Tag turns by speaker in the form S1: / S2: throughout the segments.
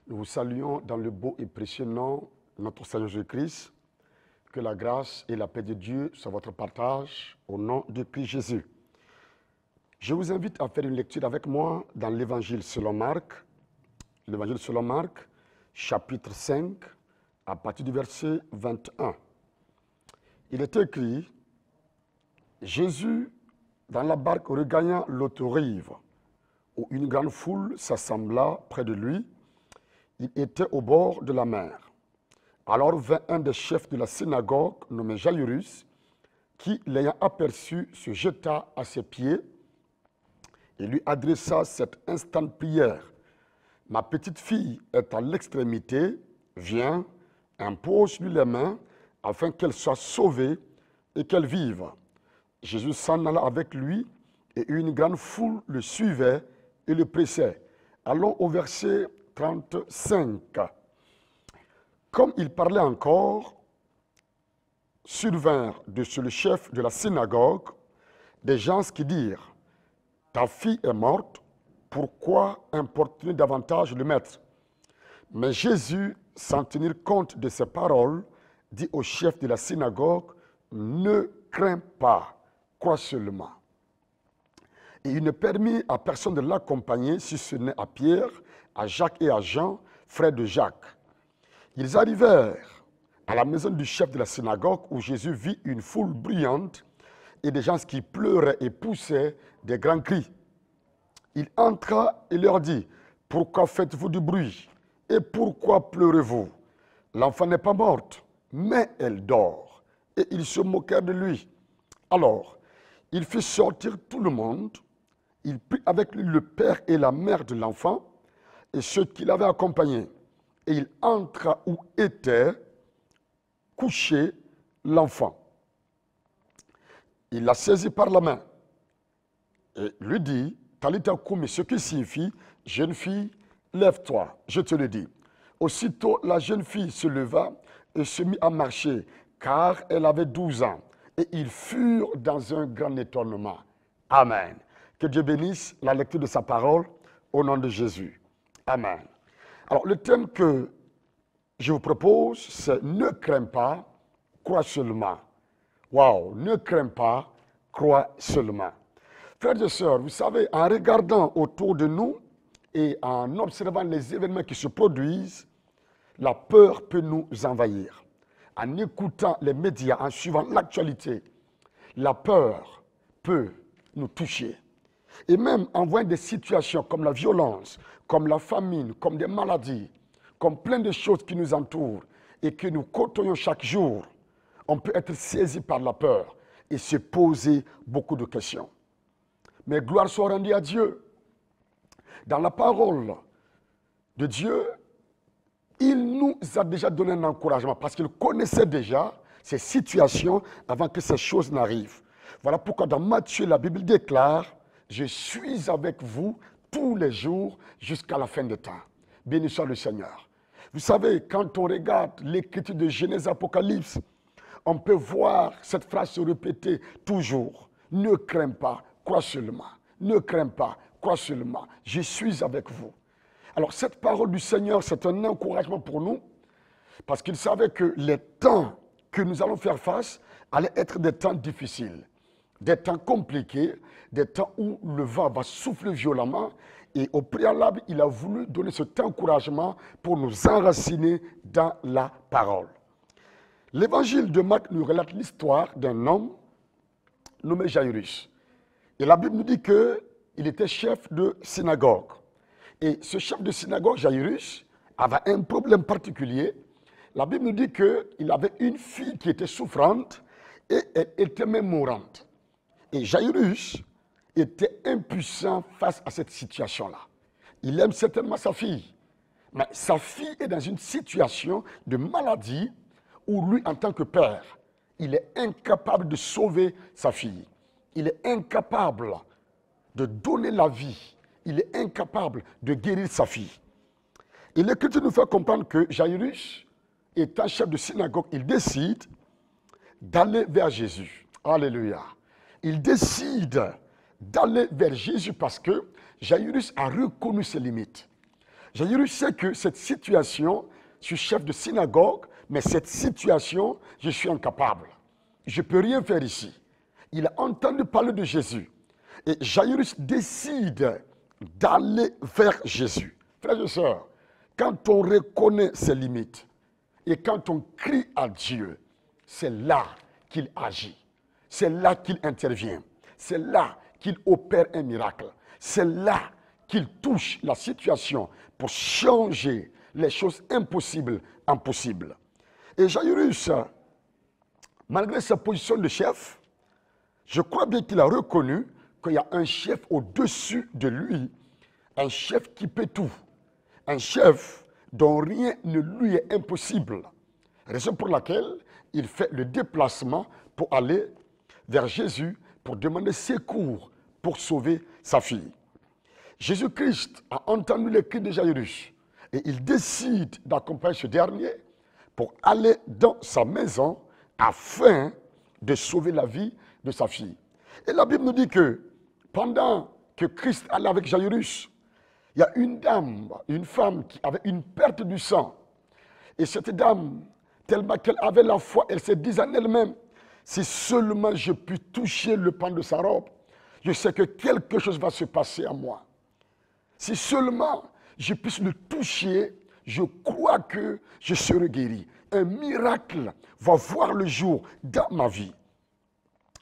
S1: Nous vous saluons dans le beau et précieux nom de notre Seigneur Jésus-Christ. Que la grâce et la paix de Dieu soient votre partage au nom de Christ Jésus. Je vous invite à faire une lecture avec moi dans l'Évangile selon Marc. L'Évangile selon Marc, chapitre 5, à partir du verset 21. Il est écrit, Jésus, dans la barque, regagna l'autre rive, où une grande foule s'assembla près de lui. Il était au bord de la mer. Alors vint un des chefs de la synagogue, nommé Jairus, qui, l'ayant aperçu, se jeta à ses pieds et lui adressa cette instante prière. Ma petite fille est à l'extrémité, viens, impose-lui les mains, afin qu'elle soit sauvée et qu'elle vive. Jésus s'en alla avec lui, et une grande foule le suivait et le pressait. Allons au verset 35. Comme il parlait encore, survinrent de chez le chef de la synagogue des gens qui dirent, ta fille est morte, pourquoi importuner davantage le maître? Mais Jésus, sans tenir compte de ces paroles, dit au chef de la synagogue, ne crains pas, crois seulement. Et il ne permit à personne de l'accompagner, si ce n'est à Pierre, à Jacques et à Jean, frères de Jacques. Ils arrivèrent à la maison du chef de la synagogue où Jésus vit une foule bruyante et des gens qui pleuraient et poussaient des grands cris. Il entra et leur dit, pourquoi faites-vous du bruit et pourquoi pleurez-vous? L'enfant n'est pas morte, mais elle dort. Et ils se moquèrent de lui. Alors, il fit sortir tout le monde. Il prit avec lui le père et la mère de l'enfant et ceux qui l'avaient accompagné. Et il entra où était couché l'enfant. Il l'a saisi par la main et lui dit, Talita Koumi, ce qui signifie, jeune fille, lève-toi, je te le dis. Aussitôt, la jeune fille se leva et se mit à marcher, car elle avait 12 ans. Et ils furent dans un grand étonnement. Amen. Que Dieu bénisse la lecture de sa parole au nom de Jésus. Amen. Alors, le thème que je vous propose, c'est « Ne crains pas, crois seulement ». Waouh, ne crains pas, crois seulement. Frères et sœurs, vous savez, en regardant autour de nous et en observant les événements qui se produisent, la peur peut nous envahir. En écoutant les médias, en suivant l'actualité, la peur peut nous toucher. Et même en voyant des situations comme la violence, comme la famine, comme des maladies, comme plein de choses qui nous entourent et que nous côtoyons chaque jour, on peut être saisi par la peur et se poser beaucoup de questions. Mais gloire soit rendue à Dieu. Dans la parole de Dieu, il nous a déjà donné un encouragement parce qu'il connaissait déjà ces situations avant que ces choses n'arrivent. Voilà pourquoi dans Matthieu, la Bible déclare, je suis avec vous tous les jours jusqu'à la fin des temps. Béni soit le Seigneur. Vous savez, quand on regarde l'écriture de Genèse Apocalypse, on peut voir cette phrase se répéter toujours. Ne crains pas, crois seulement. Ne crains pas, crois seulement. Je suis avec vous. Alors cette parole du Seigneur, c'est un encouragement pour nous, parce qu'il savait que les temps que nous allons faire face allaient être des temps difficiles, des temps compliqués, des temps où le vent va souffler violemment. Et au préalable, il a voulu donner cet encouragement pour nous enraciner dans la parole. L'évangile de Marc nous relate l'histoire d'un homme nommé Jairus. Et la Bible nous dit qu'il était chef de synagogue. Et ce chef de synagogue, Jairus, avait un problème particulier. La Bible nous dit qu'il avait une fille qui était souffrante et elle était même mourante. Et Jairus était impuissant face à cette situation-là. Il aime certainement sa fille, mais sa fille est dans une situation de maladie où lui, en tant que père, il est incapable de sauver sa fille. Il est incapable de donner la vie. Il est incapable de guérir sa fille. Et l'Écriture nous fait comprendre que Jairus, étant chef de synagogue, il décide d'aller vers Jésus. Alléluia. Il décide d'aller vers Jésus parce que Jairus a reconnu ses limites. Jairus sait que cette situation, je suis chef de synagogue, mais cette situation, je suis incapable. Je ne peux rien faire ici. Il a entendu parler de Jésus. Et Jairus décide d'aller vers Jésus. Frères et sœurs, quand on reconnaît ses limites et quand on crie à Dieu, c'est là qu'il agit. C'est là qu'il intervient. C'est là qu'il opère un miracle. C'est là qu'il touche la situation pour changer les choses impossibles en possibles. Et Jairus, malgré sa position de chef, je crois bien qu'il a reconnu qu'il y a un chef au-dessus de lui, un chef qui peut tout, un chef dont rien ne lui est impossible. Raison pour laquelle il fait le déplacement pour aller vers Jésus pour demander secours pour sauver sa fille. Jésus-Christ a entendu les cris de Jairus et il décide d'accompagner ce dernier pour aller dans sa maison afin de sauver la vie de sa fille. Et la Bible nous dit que pendant que Christ allait avec Jairus, il y a une dame, une femme qui avait une perte du sang. Et cette dame, tellement qu'elle avait la foi, elle se disait en elle-même, si seulement je puis toucher le pan de sa robe, je sais que quelque chose va se passer à moi. Si seulement je puisse le toucher, je crois que je serai guéri. Un miracle va voir le jour dans ma vie.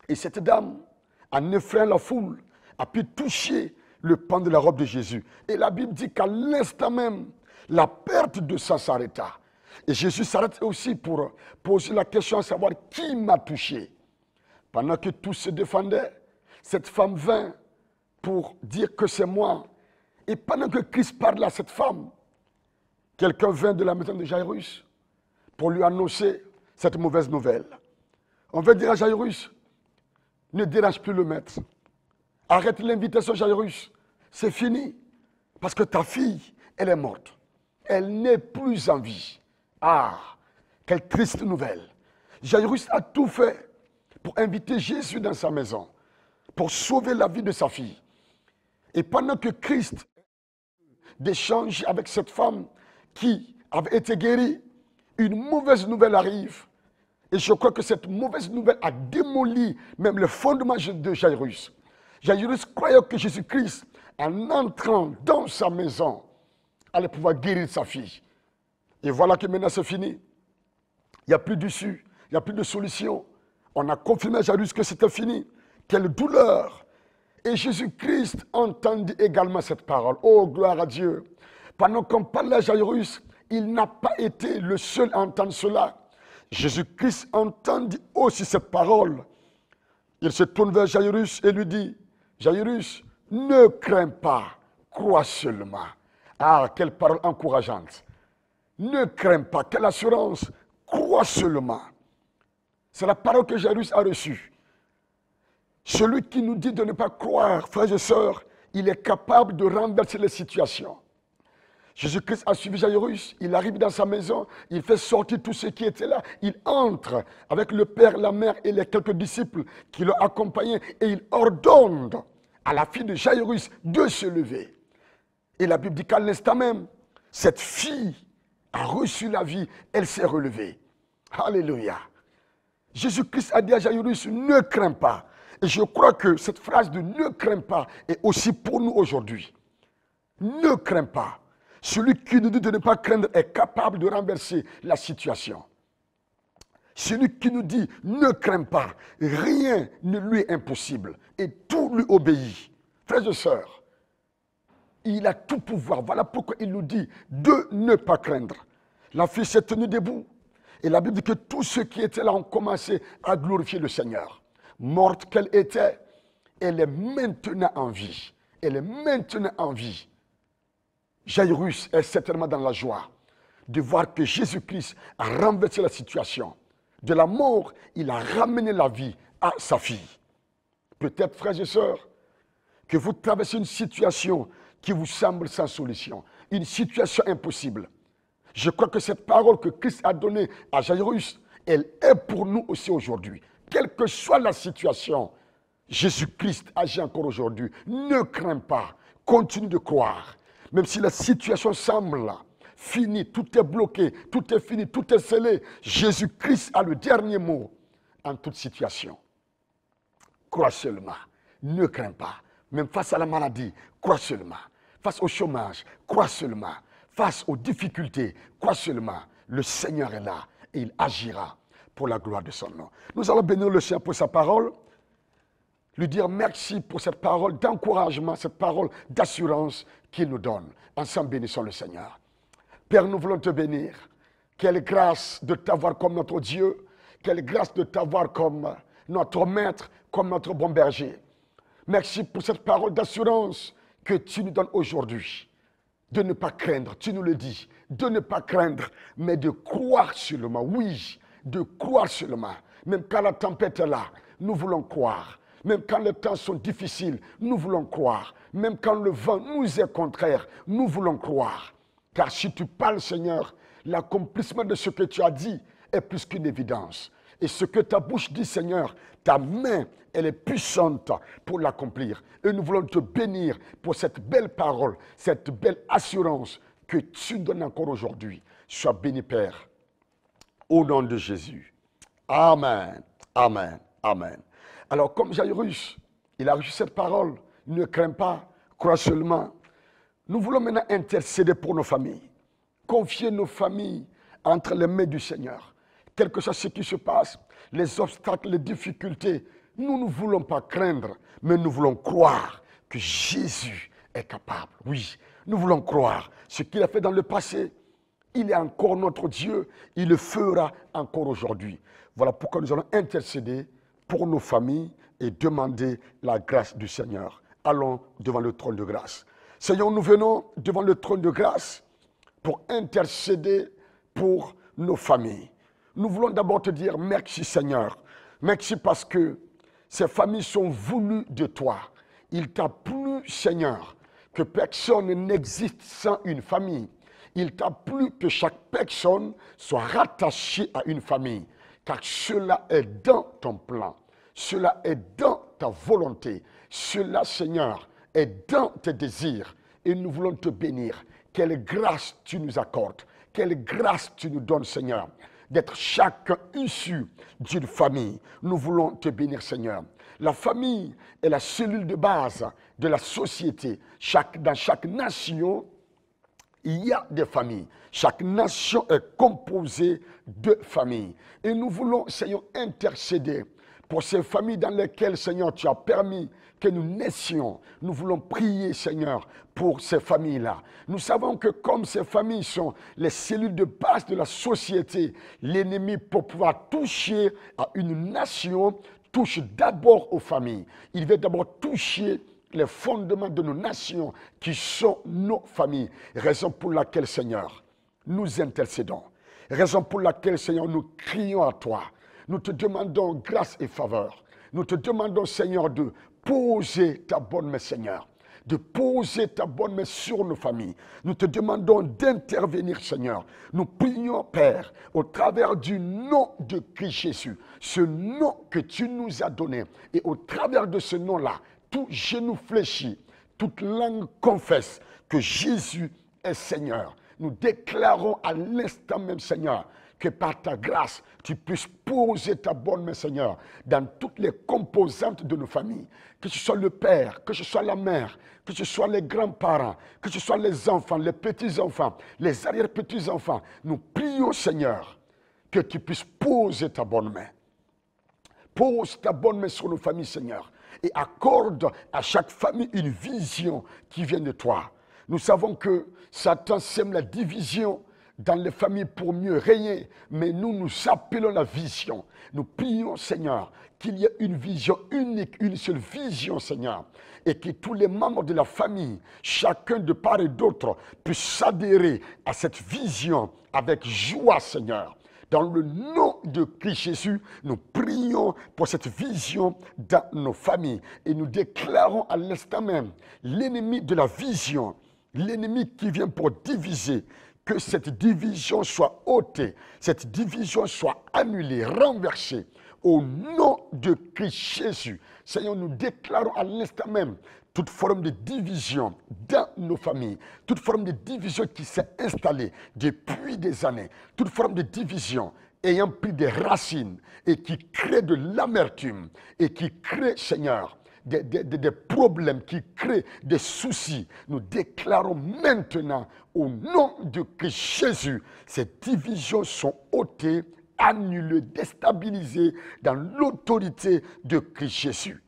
S1: Et cette dame, en effrayant la foule, a pu toucher le pan de la robe de Jésus. Et la Bible dit qu'à l'instant même, la perte de sang s'arrêta. Et Jésus s'arrête aussi pour poser la question à savoir qui m'a touché. Pendant que tous se défendaient, cette femme vint pour dire que c'est moi. Et pendant que Christ parle à cette femme, quelqu'un vint de la maison de Jairus pour lui annoncer cette mauvaise nouvelle. On va dire à Jairus, ne dérange plus le maître. Arrête l'invitation, Jairus. C'est fini. Parce que ta fille, elle est morte. Elle n'est plus en vie. Ah, quelle triste nouvelle. Jairus a tout fait pour inviter Jésus dans sa maison, pour sauver la vie de sa fille. Et pendant que Christ d'échange avec cette femme qui avait été guérie, une mauvaise nouvelle arrive. Et je crois que cette mauvaise nouvelle a démoli même le fondement de Jairus. Jairus croyait que Jésus-Christ, en entrant dans sa maison, allait pouvoir guérir sa fille. Et voilà que maintenant c'est fini. Il n'y a plus d'issue, il n'y a plus de solution. On a confirmé à Jairus que c'était fini. Quelle douleur! Et Jésus-Christ entendit également cette parole. Oh, gloire à Dieu! Pendant qu'on parlait à Jairus, il n'a pas été le seul à entendre cela. Jésus-Christ entendit aussi cette parole. Il se tourne vers Jairus et lui dit, Jairus, ne crains pas, crois seulement. Ah, quelle parole encourageante. Ne crains pas, quelle assurance, crois seulement. C'est la parole que Jairus a reçue. Celui qui nous dit de ne pas croire, frères et sœurs, il est capable de renverser les situations. Jésus-Christ a suivi Jairus, il arrive dans sa maison, il fait sortir tous ceux qui étaient là, il entre avec le père, la mère et les quelques disciples qui l'ont accompagné et il ordonne à la fille de Jairus de se lever. Et la Bible dit qu'à l'instant même, cette fille a reçu la vie, elle s'est relevée. Alléluia. Jésus-Christ a dit à Jairus, ne crains pas. Et je crois que cette phrase de ne crains pas est aussi pour nous aujourd'hui. Ne crains pas. Celui qui nous dit de ne pas craindre est capable de renverser la situation. Celui qui nous dit ne crains pas, rien ne lui est impossible et tout lui obéit. Frères et sœurs, il a tout pouvoir. Voilà pourquoi il nous dit de ne pas craindre. La fille s'est tenue debout et la Bible dit que tous ceux qui étaient là ont commencé à glorifier le Seigneur. Morte qu'elle était, elle est maintenant en vie. Elle est maintenant en vie. Jairus est certainement dans la joie de voir que Jésus-Christ a renversé la situation. De la mort, il a ramené la vie à sa fille. Peut-être, frères et sœurs, que vous traversez une situation qui vous semble sans solution, une situation impossible. Je crois que cette parole que Christ a donnée à Jairus, elle est pour nous aussi aujourd'hui. Quelle que soit la situation, Jésus-Christ agit encore aujourd'hui. Ne crains pas, continue de croire. Même si la situation semble finie, tout est bloqué, tout est fini, tout est scellé, Jésus-Christ a le dernier mot en toute situation. Crois seulement, ne crains pas. Même face à la maladie, crois seulement. Face au chômage, crois seulement. Face aux difficultés, crois seulement. Le Seigneur est là et il agira pour la gloire de son nom. Nous allons bénir le Seigneur pour sa parole, lui dire merci pour cette parole d'encouragement, cette parole d'assurance qu'il nous donne. Ensemble, bénissons le Seigneur. Père, nous voulons te bénir. Quelle grâce de t'avoir comme notre Dieu. Quelle grâce de t'avoir comme notre maître, comme notre bon berger. Merci pour cette parole d'assurance que tu nous donnes aujourd'hui. De ne pas craindre, tu nous le dis, de ne pas craindre, mais de croire seulement. Oui, de croire seulement. Même quand la tempête est là, nous voulons croire. Même quand les temps sont difficiles, nous voulons croire. Même quand le vent nous est contraire, nous voulons croire. Car si tu parles, Seigneur, l'accomplissement de ce que tu as dit est plus qu'une évidence. Et ce que ta bouche dit, Seigneur, ta main, elle est puissante pour l'accomplir. Et nous voulons te bénir pour cette belle parole, cette belle assurance que tu donnes encore aujourd'hui. Sois béni, Père, au nom de Jésus. Amen, amen, amen. Alors, comme Jairus, il a reçu cette parole, ne crains pas, crois seulement. Nous voulons maintenant intercéder pour nos familles, confier nos familles entre les mains du Seigneur. Quel que soit ce qui se passe, les obstacles, les difficultés, nous ne voulons pas craindre, mais nous voulons croire que Jésus est capable. Oui, nous voulons croire ce qu'il a fait dans le passé. Il est encore notre Dieu, il le fera encore aujourd'hui. Voilà pourquoi nous allons intercéder pour nos familles et demander la grâce du Seigneur. Allons devant le trône de grâce. Seigneur, nous venons devant le trône de grâce pour intercéder pour nos familles. Nous voulons d'abord te dire merci Seigneur. Merci parce que ces familles sont voulues de toi. Il t'a plu Seigneur que personne n'existe sans une famille. Il t'a plu que chaque personne soit rattachée à une famille. Car cela est dans ton plan. Cela est dans ta volonté. Cela Seigneur est dans tes désirs. Et nous voulons te bénir. Quelle grâce tu nous accordes. Quelle grâce tu nous donnes Seigneur. D'être chacun issu d'une famille. Nous voulons te bénir, Seigneur. La famille est la cellule de base de la société. Dans chaque nation, il y a des familles. Chaque nation est composée de familles. Et nous voulons, Seigneur, intercéder pour ces familles dans lesquelles, Seigneur, tu as permis que nous naissions. Nous voulons prier, Seigneur, pour ces familles-là. Nous savons que comme ces familles sont les cellules de base de la société, l'ennemi, pour pouvoir toucher à une nation, touche d'abord aux familles. Il veut d'abord toucher les fondements de nos nations qui sont nos familles. Raison pour laquelle, Seigneur, nous intercédons. Raison pour laquelle, Seigneur, nous crions à toi. Nous te demandons grâce et faveur. Nous te demandons, Seigneur, de poser ta bonne main, Seigneur. De poser ta bonne main sur nos familles. Nous te demandons d'intervenir, Seigneur. Nous prions, Père, au travers du nom de Christ Jésus. Ce nom que tu nous as donné. Et au travers de ce nom-là, tout genou fléchit, toute langue confesse que Jésus est Seigneur. Nous déclarons à l'instant même, Seigneur, que par ta grâce, tu puisses poser ta bonne main, Seigneur, dans toutes les composantes de nos familles. Que ce soit le père, que ce soit la mère, que ce soit les grands-parents, que ce soit les enfants, les petits-enfants, les arrière-petits-enfants. Nous prions, Seigneur, que tu puisses poser ta bonne main. Pose ta bonne main sur nos familles, Seigneur, et accorde à chaque famille une vision qui vient de toi. Nous savons que Satan sème la division dans les familles pour mieux régner, mais nous appelons la vision. Nous prions, Seigneur, qu'il y ait une vision unique, une seule vision, Seigneur, et que tous les membres de la famille, chacun de part et d'autre, puissent s'adhérer à cette vision avec joie, Seigneur. Dans le nom de Christ Jésus, nous prions pour cette vision dans nos familles. Et nous déclarons à l'instant même l'ennemi de la vision, l'ennemi qui vient pour diviser, que cette division soit ôtée, cette division soit annulée, renversée. Au nom de Christ Jésus, Seigneur, nous déclarons à l'instant même toute forme de division dans nos familles, toute forme de division qui s'est installée depuis des années, toute forme de division ayant pris des racines et qui crée de l'amertume et qui crée, Seigneur, des problèmes, qui créent des soucis. Nous déclarons maintenant au nom de Christ Jésus, ces divisions sont ôtées, annulées, déstabilisées dans l'autorité de Christ Jésus.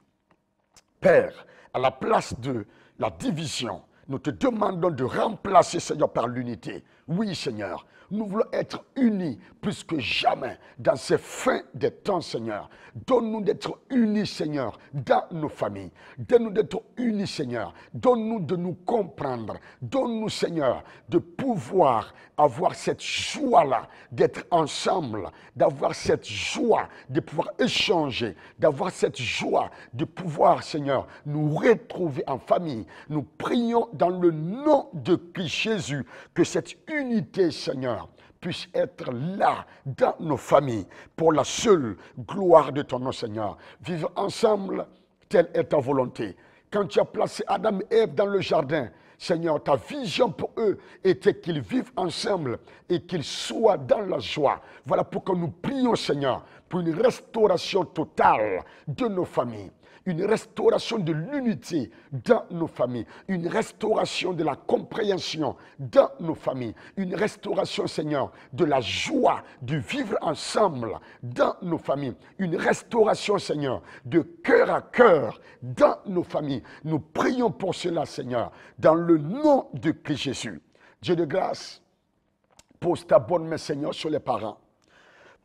S1: Père, à la place de la division, nous te demandons de remplacer, Seigneur, par l'unité. Oui, Seigneur, nous voulons être unis plus que jamais dans ces fins des temps, Seigneur. Donne-nous d'être unis, Seigneur, dans nos familles. Donne-nous d'être unis, Seigneur. Donne-nous de nous comprendre. Donne-nous, Seigneur, de pouvoir avoir cette joie-là, d'être ensemble, d'avoir cette joie de pouvoir échanger, d'avoir cette joie de pouvoir, Seigneur, nous retrouver en famille. Nous prions dans le nom de Christ Jésus que cette unité, Seigneur, puisse être là dans nos familles pour la seule gloire de ton nom, Seigneur. Vivre ensemble, telle est ta volonté. Quand tu as placé Adam et Ève dans le jardin, Seigneur, ta vision pour eux était qu'ils vivent ensemble et qu'ils soient dans la joie. Voilà pourquoi nous prions, Seigneur, pour une restauration totale de nos familles. Une restauration de l'unité dans nos familles, une restauration de la compréhension dans nos familles, une restauration, Seigneur, de la joie de vivre ensemble dans nos familles, une restauration, Seigneur, de cœur à cœur dans nos familles. Nous prions pour cela, Seigneur, dans le nom de Christ Jésus. Dieu de grâce, pose ta bonne main, Seigneur, sur les parents.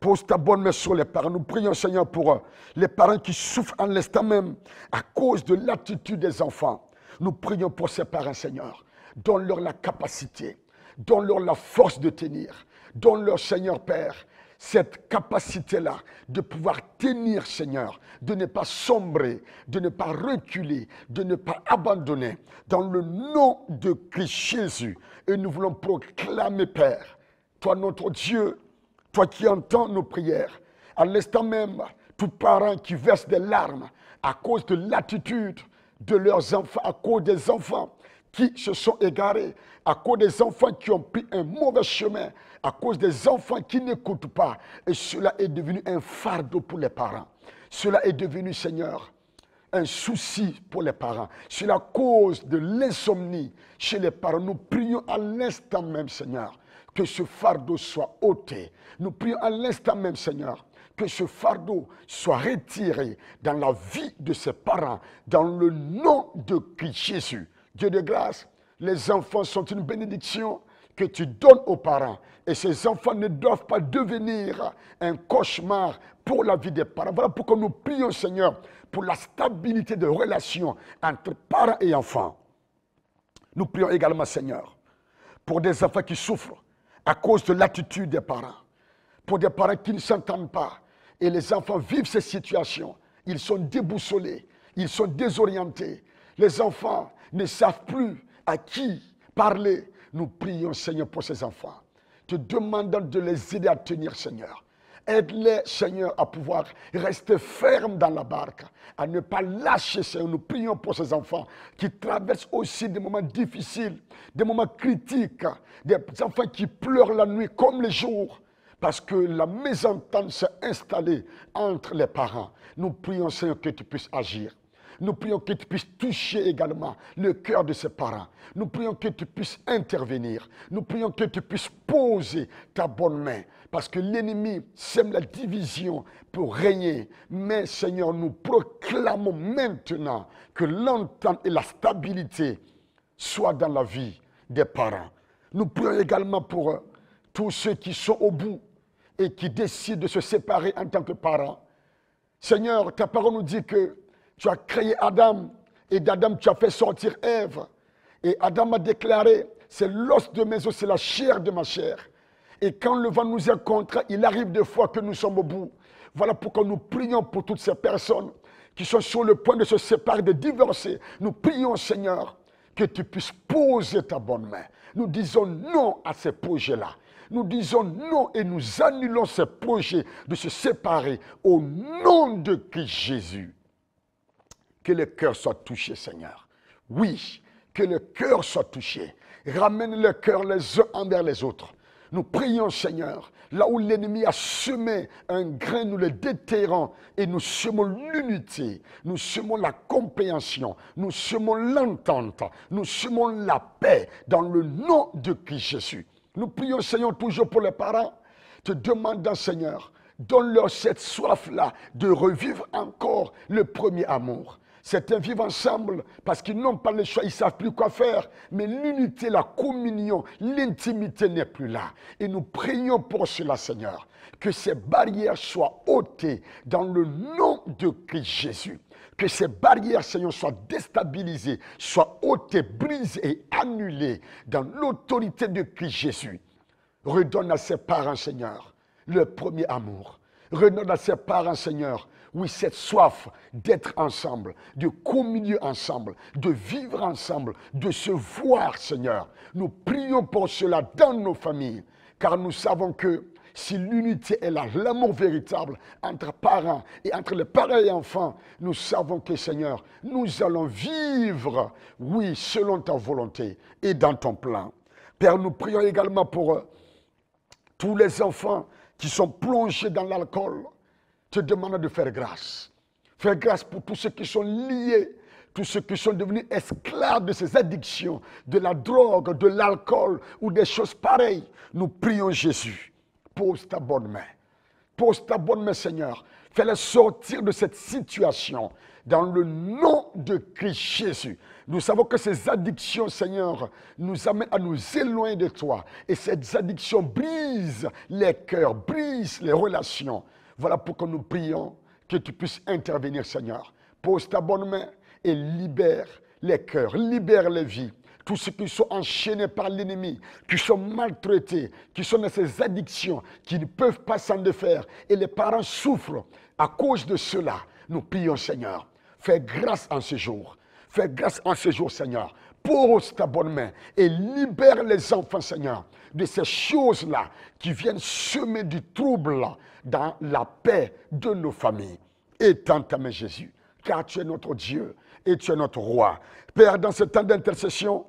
S1: Pose ta bonne main sur les parents. Nous prions, Seigneur, pour les parents qui souffrent en l'instant même à cause de l'attitude des enfants. Nous prions pour ces parents, Seigneur. Donne-leur la capacité, donne-leur la force de tenir. Donne-leur, Seigneur Père, cette capacité-là de pouvoir tenir, Seigneur, de ne pas sombrer, de ne pas reculer, de ne pas abandonner. Dans le nom de Christ Jésus. Et nous voulons proclamer, Père, toi notre Dieu, toi qui entends nos prières, à l'instant même, tous parents qui versent des larmes à cause de l'attitude de leurs enfants, à cause des enfants qui se sont égarés, à cause des enfants qui ont pris un mauvais chemin, à cause des enfants qui n'écoutent pas. Et cela est devenu un fardeau pour les parents. Cela est devenu, Seigneur, un souci pour les parents. C'est la cause de l'insomnie chez les parents. Nous prions à l'instant même, Seigneur, que ce fardeau soit ôté. Nous prions à l'instant même, Seigneur, que ce fardeau soit retiré dans la vie de ses parents, dans le nom de Christ Jésus. Dieu de grâce, les enfants sont une bénédiction que tu donnes aux parents. Et ces enfants ne doivent pas devenir un cauchemar pour la vie des parents. Voilà pourquoi nous prions, Seigneur, pour la stabilité de relations entre parents et enfants. Nous prions également, Seigneur, pour des enfants qui souffrent à cause de l'attitude des parents, pour des parents qui ne s'entendent pas. Et les enfants vivent ces situations. Ils sont déboussolés, ils sont désorientés. Les enfants ne savent plus à qui parler. Nous prions, Seigneur, pour ces enfants, te demandant de les aider à tenir, Seigneur. Aide-les, Seigneur, à pouvoir rester fermes dans la barque, à ne pas lâcher, Seigneur. Nous prions pour ces enfants qui traversent aussi des moments difficiles, des moments critiques, des enfants qui pleurent la nuit comme le jour, parce que la mésentente s'est installée entre les parents. Nous prions, Seigneur, que tu puisses agir. Nous prions que tu puisses toucher également le cœur de ces parents. Nous prions que tu puisses intervenir. Nous prions que tu puisses poser ta bonne main. Parce que l'ennemi sème la division pour régner. Mais Seigneur, nous proclamons maintenant que l'entente et la stabilité soient dans la vie des parents. Nous prions également pour tous ceux qui sont au bout et qui décident de se séparer en tant que parents. Seigneur, ta parole nous dit que tu as créé Adam et d'Adam tu as fait sortir Ève. Et Adam a déclaré, c'est l'os de mes os, c'est la chair de ma chair. Et quand le vent nous est contraint, il arrive des fois que nous sommes au bout. Voilà pourquoi nous prions pour toutes ces personnes qui sont sur le point de se séparer, de divorcer. Nous prions, Seigneur, que tu puisses poser ta bonne main. Nous disons non à ces projets-là. Nous disons non et nous annulons ces projets de se séparer au nom de Christ Jésus. Que le cœur soit touché, Seigneur. Oui, que le cœur soit touché. Ramène le cœur les uns envers les autres. Nous prions, Seigneur, là où l'ennemi a semé un grain, nous le déterrons et nous semons l'unité, nous semons la compréhension, nous semons l'entente, nous semons la paix dans le nom de Christ Jésus. Nous prions, Seigneur, toujours pour les parents, te demandant, Seigneur, donne-leur cette soif-là de revivre encore le premier amour. Certains vivent ensemble parce qu'ils n'ont pas le choix, ils ne savent plus quoi faire. Mais l'unité, la communion, l'intimité n'est plus là. Et nous prions pour cela, Seigneur, que ces barrières soient ôtées dans le nom de Christ Jésus. Que ces barrières, Seigneur, soient déstabilisées, soient ôtées, brisées et annulées dans l'autorité de Christ Jésus. Redonne à ses parents, Seigneur, le premier amour. Redonne à ses parents, Seigneur, oui, cette soif d'être ensemble, de communier ensemble, de vivre ensemble, de se voir, Seigneur. Nous prions pour cela dans nos familles, car nous savons que si l'unité est là, l'amour véritable entre parents et entre les parents et enfants, nous savons que, Seigneur, nous allons vivre, oui, selon ta volonté et dans ton plan. Père, nous prions également pour tous les enfants qui sont plongés dans l'alcool. Te demande de faire grâce. Faire grâce pour tous ceux qui sont liés, tous ceux qui sont devenus esclaves de ces addictions, de la drogue, de l'alcool ou des choses pareilles. Nous prions Jésus. Pose ta bonne main. Pose ta bonne main, Seigneur. Fais-les sortir de cette situation dans le nom de Christ Jésus. Nous savons que ces addictions, Seigneur, nous amènent à nous éloigner de toi. Et ces addictions brisent les cœurs, brisent les relations. Voilà pourquoi nous prions que tu puisses intervenir, Seigneur. Pose ta bonne main et libère les cœurs, libère les vies. Tous ceux qui sont enchaînés par l'ennemi, qui sont maltraités, qui sont dans ces addictions, qui ne peuvent pas s'en défaire. Et les parents souffrent à cause de cela. Nous prions, Seigneur. Fais grâce en ce jour. Fais grâce en ce jour, Seigneur. Pose ta bonne main et libère les enfants, Seigneur, de ces choses-là qui viennent semer du trouble dans la paix de nos familles. Étends ta main, Jésus, car tu es notre Dieu et tu es notre roi. Père, dans ce temps d'intercession,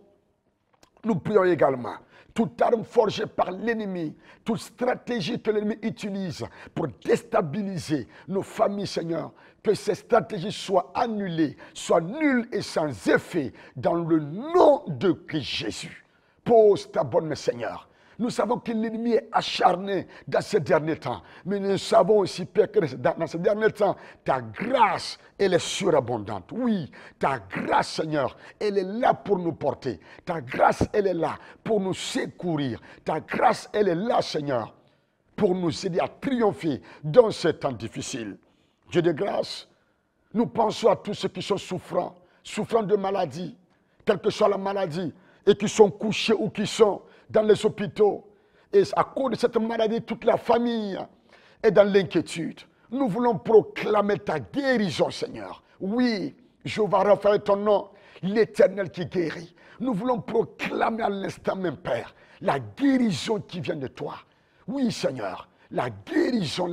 S1: nous prions également. Toute arme forgée par l'ennemi, toute stratégie que l'ennemi utilise pour déstabiliser nos familles, Seigneur, que ces stratégies soient annulées, soient nulles et sans effet dans le nom de Christ Jésus. Pose ta bonne main, Seigneur. Nous savons que l'ennemi est acharné dans ces derniers temps. Mais nous savons aussi, Père, que dans ces derniers temps, ta grâce, elle est surabondante. Oui, ta grâce, Seigneur, elle est là pour nous porter. Ta grâce, elle est là pour nous secourir. Ta grâce, elle est là, Seigneur, pour nous aider à triompher dans ces temps difficiles. Dieu de grâce, nous pensons à tous ceux qui sont souffrants de maladie, quelle que soit la maladie, et qui sont couchés ou qui sont dans les hôpitaux. Et à cause de cette maladie, toute la famille est dans l'inquiétude. Nous voulons proclamer ta guérison, Seigneur. Oui, Jéhovah Rapha est ton nom, l'Éternel qui guérit. Nous voulons proclamer à l'instant même, Père, la guérison qui vient de toi. Oui, Seigneur, la guérison,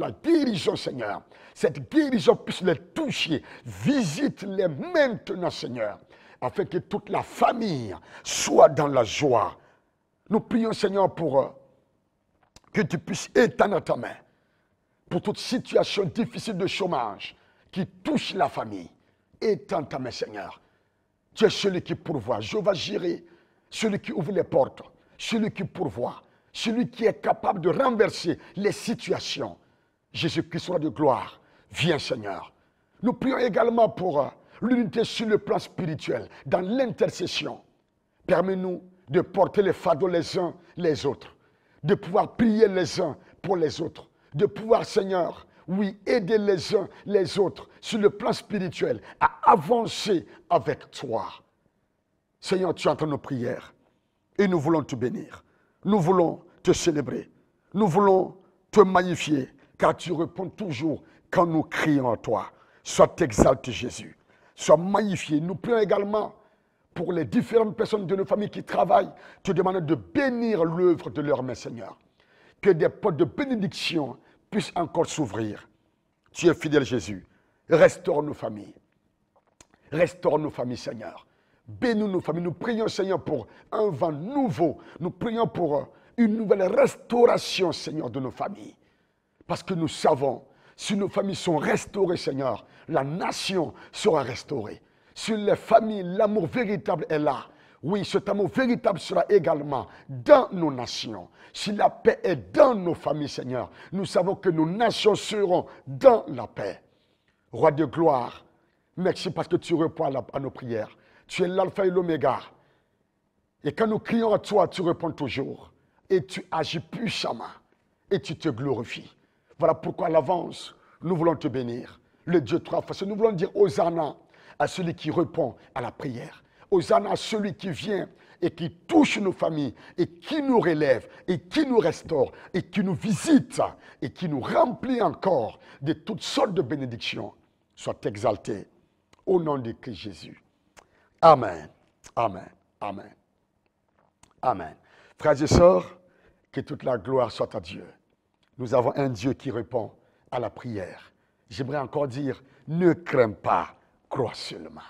S1: Seigneur. Cette guérison puisse les toucher. Visite-les maintenant, Seigneur, afin que toute la famille soit dans la joie. Nous prions, Seigneur, pour que tu puisses étendre ta main pour toute situation difficile de chômage qui touche la famille. Étends ta main, Seigneur. Tu es celui qui pourvoit. Jéhovah Jireh, celui qui ouvre les portes, celui qui pourvoit, celui qui est capable de renverser les situations. Jésus-Christ, soit de gloire. Viens, Seigneur. Nous prions également pour l'unité sur le plan spirituel, dans l'intercession. Permets-nous de porter les fardeaux les uns les autres, de pouvoir prier les uns pour les autres, de pouvoir, Seigneur, oui, aider les uns les autres sur le plan spirituel à avancer avec toi. Seigneur, tu entends nos prières et nous voulons te bénir. Nous voulons te célébrer. Nous voulons te magnifier car tu réponds toujours quand nous crions à toi. Sois exalté, Jésus. Sois magnifié. Nous prions également pour les différentes personnes de nos familles qui travaillent, te demandons de bénir l'œuvre de leurs mains, Seigneur. Que des portes de bénédiction puissent encore s'ouvrir. Tu es fidèle, Jésus. Restaure nos familles. Restaure nos familles, Seigneur. Bénis nos familles. Nous prions, Seigneur, pour un vent nouveau. Nous prions pour une nouvelle restauration, Seigneur, de nos familles. Parce que nous savons, si nos familles sont restaurées, Seigneur, la nation sera restaurée. Si les familles, l'amour véritable est là, oui, cet amour véritable sera également dans nos nations. Si la paix est dans nos familles, Seigneur, nous savons que nos nations seront dans la paix. Roi de gloire, merci parce que tu réponds à nos prières. Tu es l'alpha et l'oméga. Et quand nous crions à toi, tu réponds toujours. Et tu agis puissamment. Et tu te glorifies. Voilà pourquoi à l'avance, nous voulons te bénir. Le Dieu trois faces. Nous voulons dire Hosanna à celui qui répond à la prière. Hosanna à celui qui vient et qui touche nos familles et qui nous relève et qui nous restaure et qui nous visite et qui nous remplit encore de toutes sortes de bénédictions. Sois exalté au nom de Christ Jésus. Amen. Amen. Amen. Amen. Frères et sœurs, que toute la gloire soit à Dieu. Nous avons un Dieu qui répond à la prière. J'aimerais encore dire, ne crains pas, crois seulement.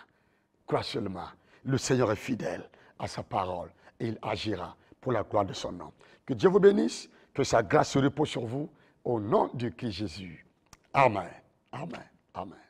S1: Crois seulement. Le Seigneur est fidèle à sa parole et il agira pour la gloire de son nom. Que Dieu vous bénisse, que sa grâce se repose sur vous au nom de Christ Jésus. Amen. Amen. Amen.